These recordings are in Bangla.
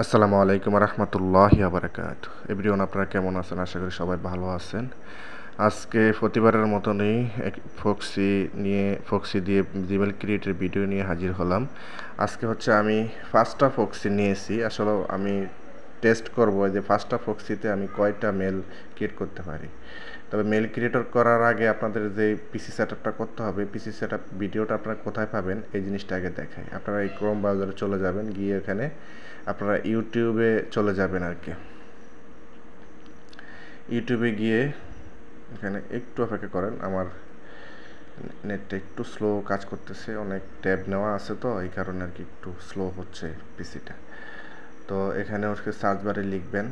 আসসালামু আলাইকুম রহমতুল্লাহি বারাকাতুহু। এভরিওয়ান, আপনারা কেমন আছেন? আশা করি সবাই ভালো আছেন। আজকে প্রতিবারের মতনই ফক্সি দিয়ে জিমেল ক্রিয়েটের ভিডিও নিয়ে হাজির হলাম। আজকে হচ্ছে আমি 5টা ফক্সি নিয়েছি। আসলে আমি টেস্ট করব যে 5টা ফক্সিতে আমি কয়টা মেল ক্রিয়েট করতে পারি। তবে মেল ক্রিয়েটর করার আগে আপনাদের যে পিসি সেটআপটা করতে হবে, পিসি সেটআপ ভিডিওটা আপনারা কোথায় পাবেন এই জিনিসটা আগে দেখাই। আপনারা এই ক্রোম ব্রাউজারে চলে যাবেন, গিয়ে এখানে আপনারা ইউটিউবে চলে যাবেন আর কি। ইউটিউবে গিয়ে এখানে একটু অপেক্ষা করেন, আমার নেটটা একটু স্লো কাজ করতেছে, অনেক ট্যাব নেওয়া আছে তো এই কারণে আর কি একটু স্লো হচ্ছে পিসিটা। তো এখানে হচ্ছে সার্চ বারে লিখবেন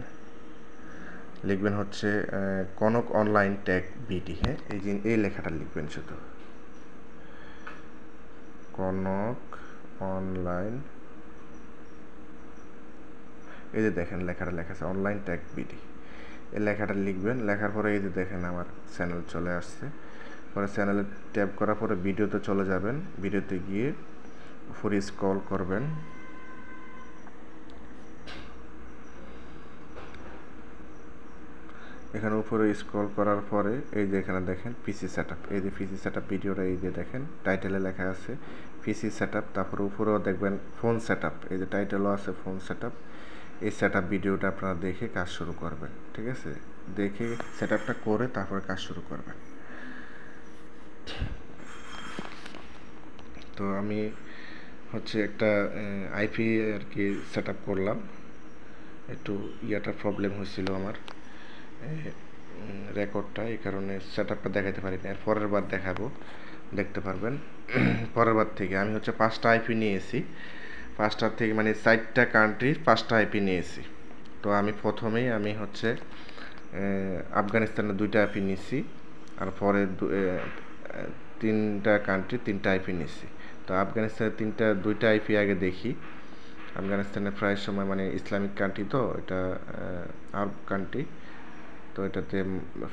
হচ্ছে কনক অনলাইন টেক বিডি। হ্যাঁ, এই লেখাটা লিখবেন শুধু, কনক অনলাইন। এই যে দেখেন লেখাটা লেখা আছে অনলাইন টেক বিডি, এই লেখাটা লিখবেন। লেখার পরে এই যে দেখেন আমার চ্যানেল চলে আসছে। পরে চ্যানেলে ট্যাপ করার পরে ভিডিওতে চলে যাবেন। ভিডিওতে গিয়ে উপরে স্ক্রল করবেন। এখানে উপরে স্ক্রল করার পরে এই যে এখানে দেখেন পিসি সেটআপ, এই যে পিসি সেটআপ ভিডিওটা এই যে দেখেন টাইটেলে লেখা আছে পিসি সেটআপ। তারপরে উপরেও দেখবেন ফোন সেটআপ, এই যে টাইটেলও আছে ফোন সেটআপ। এই সেটআপ ভিডিওটা আপনারা দেখে কাজ শুরু করবেন, ঠিক আছে? দেখে সেটআপটা করে তারপরে কাজ শুরু করবেন। তো আমি হচ্ছে একটা আইপি আর কি সেটআপ করলাম। একটু ইয়াটার প্রবলেম হয়েছিল আমার রেকর্ডটা, এই কারণে সেটআপটা দেখাতে পারিনি। আর পরের বার দেখাবো, দেখতে পারবেন। পরের বার থেকে আমি হচ্ছে 5টা আইপি নিয়েছি। 5টার থেকে মানে 4টা কান্ট্রির 5টা আইপি নিয়েছি। তো আমি প্রথমেই আমি হচ্ছে আফগানিস্তানের 2টা আইপি নিয়েছি, আর পরে 3টা কান্ট্রি 3টা আইপি নিয়েছি। তো আফগানিস্তানের 2টা আইপি আগে দেখি। আফগানিস্তানের প্রায় সময় মানে ইসলামিক কান্ট্রি, তো এটা আরব কান্ট্রি, তো এটাতে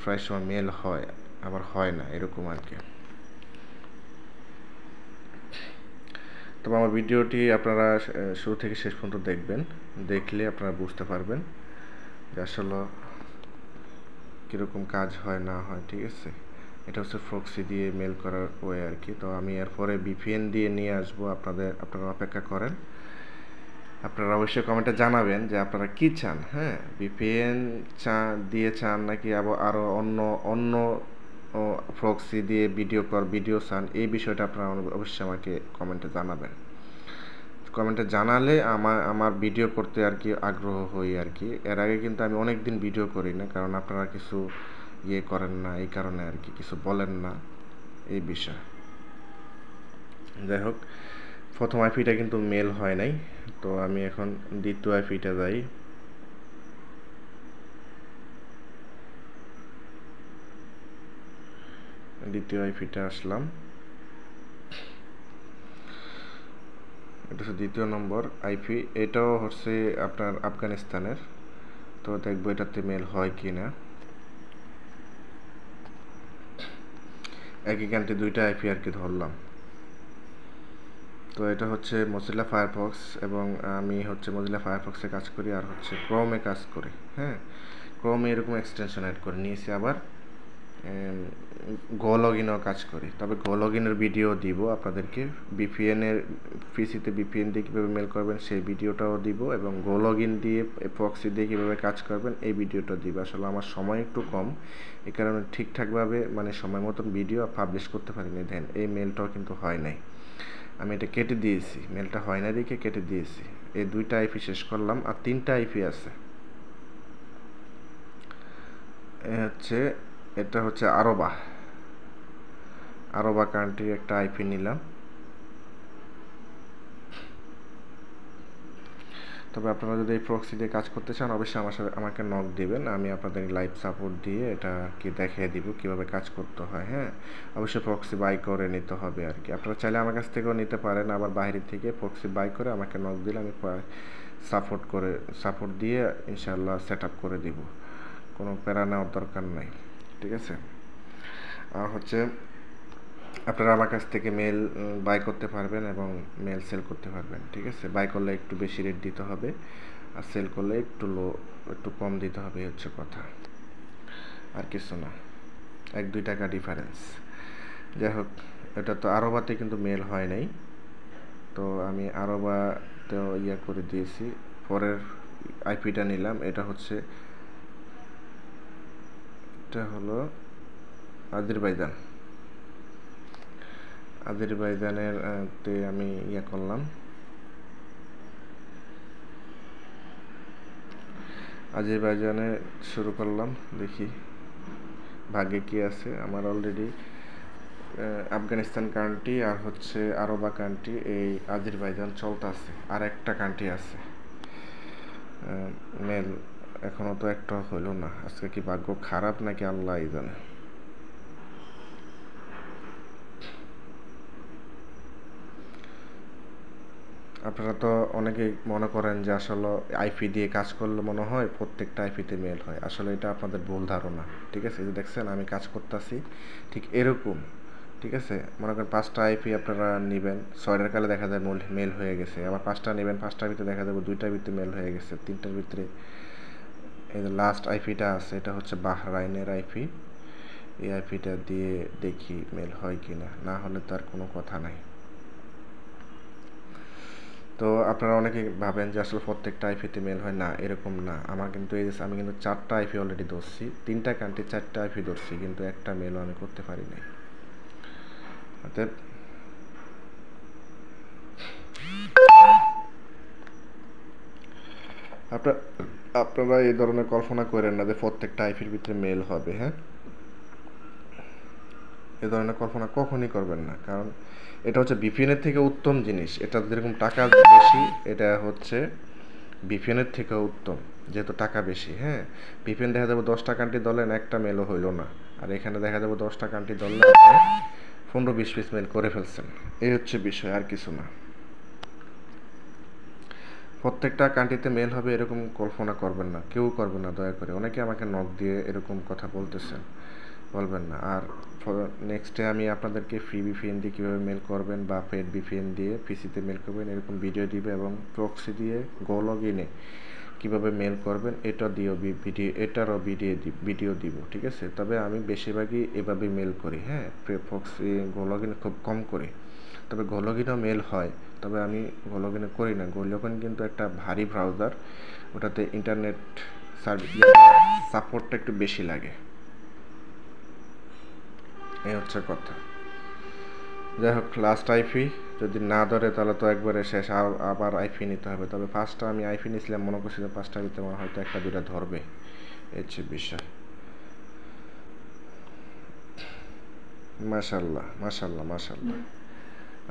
প্রায় সময় মেল হয় আবার হয় না, এরকম আর কি। তবে আমার ভিডিওটি আপনারা শুরু থেকে শেষ পর্যন্ত দেখবেন, দেখলে আপনারা বুঝতে পারবেন যে আসলে কীরকম কাজ হয় না হয়, ঠিক আছে? এটা হচ্ছে ফক্সি দিয়ে মেল করার ওয়ে আর কি। তো আমি এরপরে ভিপিএন দিয়ে নিয়ে আসবো, আপনারা অপেক্ষা করেন। আপনারা অবশ্যই কমেন্টে জানাবেন যে আপনারা কি চান। হ্যাঁ, ভিপিএন চান নাকি আরও অন্য অন্য ফক্সি দিয়ে ভিডিও চান, এই বিষয়টা আপনারা অবশ্যই আমাকে কমেন্টে জানাবেন। কমেন্টে জানালে আমার ভিডিও করতে আর কি আগ্রহ হই আর কি। এর আগে কিন্তু আমি অনেক দিন ভিডিও করি না, কারণ আপনারা কিছু করেন না, এই কারণে আর কি কিছু বলেন না এই বিষয়। যাই হোক, প্রথম আইপিটা কিন্তু মেল হয় নাই, তো আমি এখন দ্বিতীয় আইপিটা যাই। দ্বিতীয় আইপিটা আসলাম, এটা হচ্ছে 2য় নম্বর আইপি। এটাও হচ্ছে আপনার আফগানিস্তানের। তো দেখবো এটাতে মেল হয় কি না। একই কান্ট্রি 2টা আইপি আর কি ধরলাম। তো এটা হচ্ছে মজিলা ফায়ারফক্স, এবং আমি হচ্ছে মজিলা ফায়ারফক্সে কাজ করি আর হচ্ছে ক্রোমে কাজ করি। হ্যাঁ, ক্রোমে এরকম এক্সটেনশন অ্যাড করে নিয়েছি, আবার গো লগইনও কাজ করি। তবে গো লগইনের ভিডিও দিব আপনাদেরকে, ভিপিএনের পিসিতে ভিপিএন দিয়ে কীভাবে মেল করবেন সেই ভিডিওটাও দিব, এবং গো লগইন দিয়ে প্রক্সি দিয়ে কীভাবে কাজ করবেন এই ভিডিওটা দিব। আসলে আমার সময় একটু কম, এই কারণে ঠিকঠাকভাবে মানে সময় মতন ভিডিও পাবলিশ করতে পারিনি। দেন এই মেলটাও কিন্তু হয় নাই, আমি এটা কেটে দিয়েছি, মেলটা হয় না দেখে কেটে দিয়েছি। এই 2টা আইপি শেষ করলাম, আর 3টা আইপি আছে। এটা হচ্ছে আরবা কান্ট্রির একটা আইপি নিলাম। তবে আপনারা যদি এই প্রক্সি দিয়ে কাজ করতে চান, অবশ্যই আমাকে নক দিবেন, আমি আপনাদের লাইভ সাপোর্ট দিয়ে এটা কি দেখিয়ে দিব কীভাবে কাজ করতে হয়। হ্যাঁ, অবশ্যই প্রক্সি বাই করে নিতে হবে আর কি। আপনারা চাইলে আমার কাছ থেকেও নিতে পারেন, আবার বাইরে থেকে প্রক্সি বাই করে আমাকে নক দিলে আমি সাপোর্ট দিয়ে ইনশাআল্লাহ সেট আপ করে দিব, কোনো প্যারা নেওয়ার দরকার নাই, ঠিক আছে? আর হচ্ছে আপনারা আমার কাছ থেকে মেল বাই করতে পারবেন এবং মেল সেল করতে পারবেন, ঠিক আছে? বাই করলে একটু বেশি রেট দিতে হবে, আর সেল করলে একটু কম দিতে হবে, হচ্ছে কথা, আর কিছু না, 1-2 টাকা ডিফারেন্স। যাই হোক, এটা তো আরবাতে কিন্তু মেল হয় নাই, তো আমি আরবাতেও করে দিয়েছি। পরের আইপিটা নিলাম, এটা হলো আজেরবাইজানের তে আমি করলাম, আজেরবাইজানে শুরু করলাম। দেখি ভাগ্যে কি আছে। আমার অলরেডি আফগানিস্তান কান্ট্রি আর আরবা কান্ট্রি, এই আজেরবাইজান চলতেছে। আর একটা কান্ট্রি আছে মেল, এখনো তো একটা হইল না। আজকে কি ভাগ্য খারাপ নাকি আল্লাহ জানে। আপনারা তো অনেকেই মনে করেন যে আসলে আইপি দিয়ে কাজ করলে মনে হয় প্রত্যেকটা আইপিতে মেল হয়। আসলে এটা আপনাদের ভুল ধারণা, ঠিক আছে? যে দেখছেন আমি কাজ করতেছি ঠিক এরকম, ঠিক আছে? মনে করেন 5টা আইপি আপনারা নেবেন, 6টার কালে দেখা যায় মেল হয়ে গেছে। আবার 5টা নেবেন, 5টার ভিতরে দেখা যাবে 2টার ভিতরে মেল হয়ে গেছে, 3টার ভিতরে। এই যে লাস্ট আইপিটা আছে, এটা হচ্ছে বাহরাইনের আইপি। এই আইপিটা দিয়ে দেখি মেল হয় কিনা, না হলে তার কোনো কথা নাই। তো আপনারা অনেকে ভাবেন যে আসলে প্রত্যেকটা আইপিতে মেল হয়, না, এরকম না। আমার কিন্তু আমি কিন্তু 4টা আইপি অলরেডি ধরছি, 3টা কান্ট্রি 4টা আইপি ধরছি, কিন্তু একটা মেলও আমি করতে পারি নাই। অতএব আপনারা এই ধরনের কল্পনা করেন না যে প্রত্যেকটা আইপির ভিতরে মেল হবে। হ্যাঁ, এ ধরনের কল্পনা কখনই করবেন না, কারণ এটা হচ্ছে ভিপিএনের থেকে উত্তম জিনিস। এটা যেরকম টাকা বেশি, এটা হচ্ছে ভিপিএনের থেকে উত্তম, যেহেতু টাকা বেশি। হ্যাঁ, ভিপিএন দেখা যাবে 10টা কান্ট্রি ধরলেন, একটা মেলও হইল না। আর এখানে দেখা যাবে 10টা কান্ট্রি ধরলে আপনি 15-20 পিস মেল করে ফেলছেন। এই হচ্ছে বিষয়, আর কিছু না। প্রত্যেকটা কান্ট্রিতে মেল হবে এরকম কল্পনা করবেন না, কেউ করবেন না, দয়া করে। অনেকে আমাকে নক দিয়ে এরকম কথা বলতেছেন, বলবেন না। আর নেক্সটে আমি আপনাদেরকে ফ্রি ভিপিএন দিয়ে কীভাবে মেল করবেন বা পেড ভিপিএন দিয়ে পিসিতে মেল করবেন এরকম ভিডিও দিবে, এবং প্রক্সি দিয়ে গো লগইনে কীভাবে মেল করবেন এটারও ভিডিও দিব, ঠিক আছে? তবে আমি বেশিরভাগই এভাবে মেল করি। হ্যাঁ, প্রক্সি গো লগইনে খুব কম করি, তবে গো লগইনেও মেল হয়, তবে আমি গো লগইনে করি না। গো লগইন কিন্তু একটা ভারী ব্রাউজার, ওটাতে ইন্টারনেট সাপোর্টটা একটু বেশি লাগে, এই হচ্ছে কথা। যাই হোক, লাস্ট আইপি যদি না ধরে তাহলে তো একবারে শেষ, আবার আইপি নিতে হবে। তবে ফার্স্টটা আমি আইপি নিয়েছিলাম, মনে করছি যে 5টার ভিতরে আমার হয়তো 1-2টা ধরবে, এই হচ্ছে বিষয়। মাশাল্লাহ মাশাল্লাহ মাশাল্লাহ,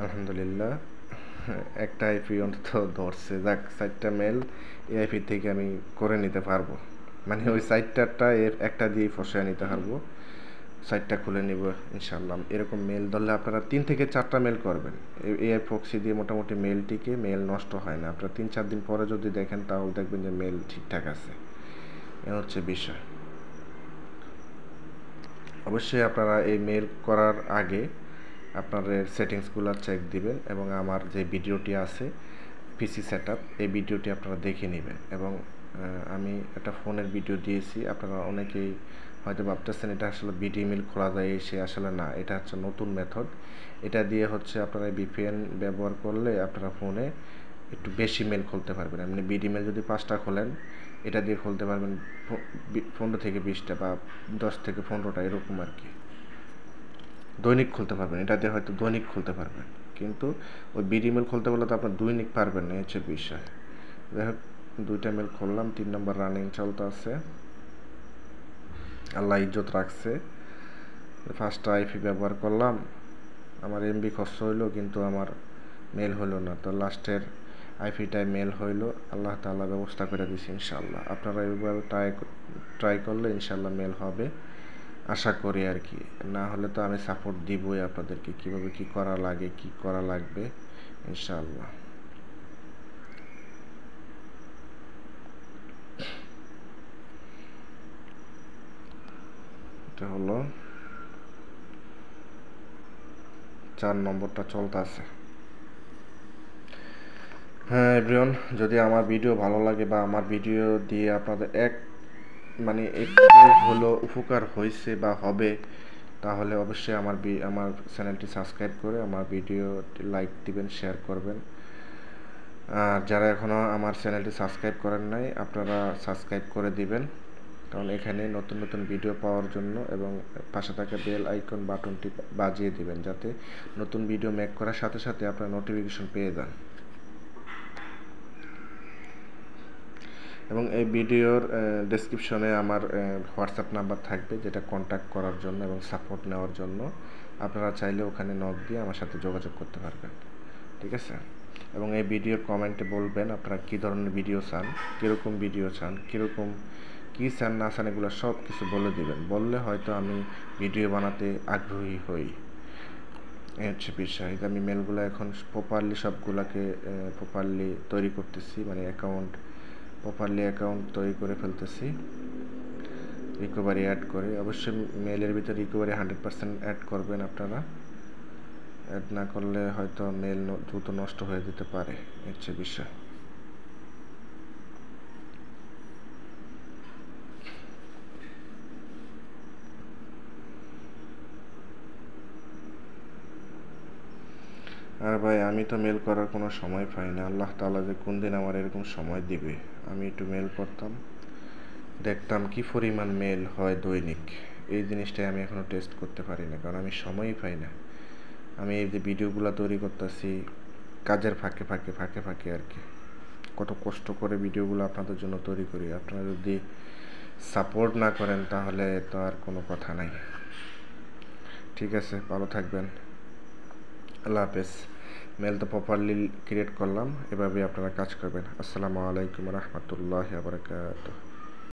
আলহামদুলিল্লাহ, একটা আইপি অন্তত ধরছে। যাক, 4টা মেল এই আইপি থেকে আমি করে নিতে পারবো, মানে ওই 4টারটা এর একটা দিয়েই ফসে নিতে পারবো, 4টা খুলে নিব ইনশাল্লাহ। এরকম মেল ধরলে আপনারা 3 থেকে 4টা মেল করবেন। এআই প্রক্সি দিয়ে মোটামুটি মেল নষ্ট হয় না। আপনারা 3-4 দিন পরে যদি দেখেন, তাহলে দেখবেন যে মেল ঠিকঠাক আছে। এ হচ্ছে বিষয়। অবশ্যই আপনারা এই মেল করার আগে আপনাদের সেটিংসগুলো চেক দিবেন, এবং আমার যে ভিডিওটি আছে পিসি সেটআপ, এই ভিডিওটি আপনারা দেখে নেবেন। এবং আমি একটা ফোনের ভিডিও দিয়েছি, আপনারা অনেকেই হয়তো ভাবতেছেন এটা আসলে বিডি মেল খোলা যায়, সে আসলে না, এটা হচ্ছে নতুন মেথড। এটা দিয়ে হচ্ছে আপনারা ভিপিএন ব্যবহার করলে আপনারা ফোনে একটু বেশি মেল খুলতে পারবেন। এমনি বিডি মেল যদি 5টা খোলেন, এটা দিয়ে খুলতে পারবেন 15 থেকে 20টা বা 10 থেকে 15টা, এরকম আর কি। দৈনিক খুলতে পারবেন, এটা দিয়ে হয়তো দৈনিক খুলতে পারবেন, কিন্তু ওই বিডি মেল খুলতে বললে তো আপনার দৈনিক পারবেন না, হচ্ছে বিষয়। যাই হোক, 2টা মেল খুললাম, 3 নম্বর রানিং চলতে আছে, আল্লাহ ইজ্জত রাখছে। ফার্স্টটা আইপি ব্যবহার করলাম, আমার এমবি খরচ হইলো, কিন্তু আমার মেল হইলো না। তো লাস্টের আইপিটায় মেল হইলো, আল্লাহ তাআলা ব্যবস্থা করে দিয়েছি ইনশাআল্লাহ। আপনারা এইভাবে ট্রাই করলে ইনশাআল্লাহ মেল হবে, আশা করি আর কি। না হলে তো আমি সাপোর্ট দিবই আপনাদেরকে, কীভাবে কী করা লাগে, কী করা লাগবে ইনশাআল্লাহ। এটা হলো 4 নম্বরটা চলতে আছে। হ্যাঁ এভরিওয়ান, যদি আমার ভিডিও ভালো লাগে বা আমার ভিডিও দিয়ে আপনাদের একটু হলো উপকার হয়েছে বা হবে, তাহলে অবশ্যই আমার চ্যানেলটি সাবস্ক্রাইব করে আমার ভিডিওটি লাইক দিবেন, শেয়ার করবেন। আর যারা এখনও আমার চ্যানেলটি সাবস্ক্রাইব করেন নাই, আপনারা সাবস্ক্রাইব করে দিবেন, কারণ এখানে নতুন নতুন ভিডিও পাওয়ার জন্য, এবং পাশে থাকা বেল আইকন বাটনটি বাজিয়ে দিবেন, যাতে নতুন ভিডিও মেক করার সাথে সাথে আপনারা নোটিফিকেশন পেয়ে যান। এবং এই ভিডিওর ডেসক্রিপশনে আমার হোয়াটসঅ্যাপ নাম্বার থাকবে, যেটা কন্ট্যাক্ট করার জন্য এবং সাপোর্ট নেওয়ার জন্য। আপনারা চাইলে ওখানে নক দিয়ে আমার সাথে যোগাযোগ করতে পারবেন, ঠিক আছে? এবং এই ভিডিওর কমেন্টে বলবেন আপনারা কী ধরনের ভিডিও চান, কীরকম ভিডিও চান, কী চান না চান, এগুলো সব কিছু বলে দিবেন। বললে হয়তো আমি ভিডিও বানাতে আগ্রহী হই। এই হচ্ছে বিষয়। আমি মেলগুলো এখন প্রপারলি সবগুলোকে প্রপারলি তৈরি করতেছি, মানে প্রপারলি অ্যাকাউন্ট তৈরি করে ফেলতেছি, রিকভারি অ্যাড করে। অবশ্যই মেলের ভিতরে রিকভারি 100% অ্যাড করবেন আপনারা। অ্যাড না করলে হয়তো মেল দ্রুত নষ্ট হয়ে যেতে পারে, হচ্ছে বিষয়। আর ভাই, আমি তো মেল করার কোনো সময় পাই না। আল্লাহ তাআলা যে কোন দিন আমার এরকম সময় দিবে। আমি একটু মেল করতাম, দেখতাম কি পরিমাণ মেল হয় দৈনিক। এই জিনিসটাই আমি এখনও টেস্ট করতে পারি না, কারণ আমি সময়ই পাই না। আমি এই যে ভিডিওগুলো তৈরি করতেছি কাজের ফাঁকে আর কি, কত কষ্ট করে ভিডিওগুলো আপনাদের জন্য তৈরি করি। আপনারা যদি সাপোর্ট না করেন তাহলে তো আর কোনো কথা নাই। ঠিক আছে, ভালো থাকবেন, আল্লাহ হাফেজ। মেল তো প্রপারলি ক্রিয়েট করলাম, এভাবে আপনারা কাজ করবেন। আসসালামু আলাইকুম রহমতুল্লাহি ওয়া বারাকাতুহু।